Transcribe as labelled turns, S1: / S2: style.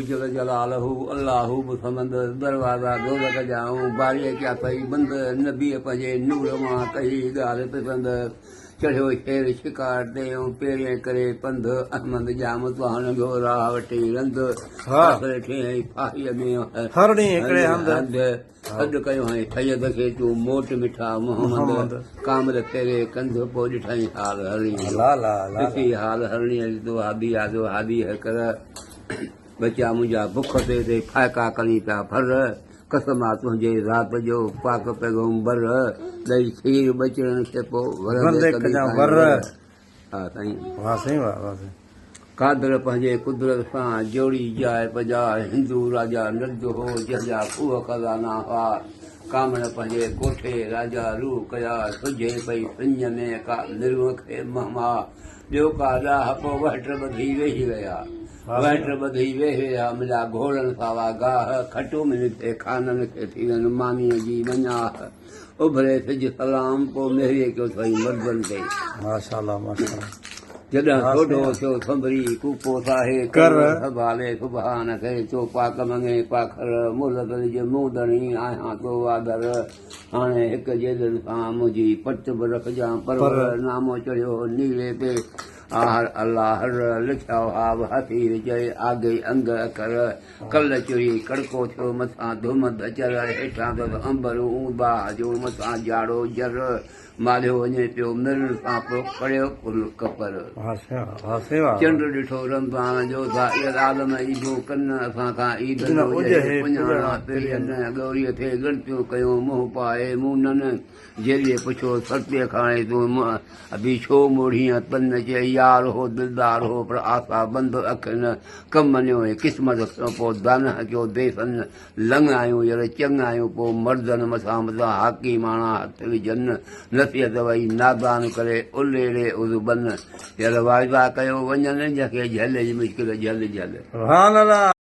S1: जल जलालहू अल्लाहू मुसमंद दरवाज़ा दोज़ख जाऊं बारीअ क्या पई बंद नबी पंहिंजे नूर मां कही ॻाल्हि पसंद चढ़ियो शेर शिकार ॾेऊं पेरे करे पंध अहमद जाम तुहाण जो राह वठी रंध फाहीअ में हद कयो है सैयद खे तूं मोट मिठा मोहम्मद कामल फेरे कंध पोइ ॾिठई हाल हरणी ॾिसी हाल हरणी तो हादी आदो हादी कर बचा मुंहिंजा बुख ते फाइका करी पिया भर कसम आहे तुंहिंजे राति जो पाक पैगंबर ॾेई खीर बचड़नि खे पोइ हा साईं कादर पंहिंजे कुदरत सां जोड़ी जाए पजा हिंदू राजा नंद हो जंहिंजा खूह खज़ाना हुआ कामण पंहिंजे कोठे राजा रूह कया सुझे पई सिंज में का निर्व खे महमा ॿियो का ॾाह पोइ वट ॿधी वेही विया वट ॿधी वेही विया मुंहिंजा घोड़नि सावा गाह खटू मिली थे खाननि खे थी वञ मानीअ जी वञाह उभरे सिज सलाम पोइ मेहरीअ कयो अथई मर्दनि ते
S2: माशाअल्लाह माशाअल्लाह
S1: जॾहिं सोढो थियो संभरी कूपो साहे कर संभाले सुभान खे तो पाक मंगे पाखर मुल्क जे मूंदणी आहियां तो आदर हाणे हिकु जेदनि सां मुंहिंजी पट बि रखजां पर नामो चढ़ियो नीले ते आहर अल्लाह लिखिया हाव हथीर चए आगे अंग अखर कल चुरी कड़को थियो मथां धुम धचर हेठां त अंबर बाह जो मथां जाड़ो जर मालियो वञे पियो मिरण सां पोइ खड़ियो कुल कपर चंड ॾिठो रमज़ान जो था आलम ईदूं कनि असां खां ईद गौरीअ थे गणतियूं कयूं मुंहुं पाए मूननि जेरीअ पुछो सत्य खाणे तूं अभी छो मोड़ीअ पन चए यार हो दिलदार हो पर आसा बंद अखियुनि कम मञियो ऐं क़िस्मत पोइ दान कयो देसनि लंघ आहियूं यार चङ आहियूं पोइ मर्दनि मथां मथां हाकी माणा हथ विझनि नसीहत वई नादान करे उलेड़े उज़बन यार वाइदा कयो वञनि जंहिंखे झल जी मुश्किल झल झल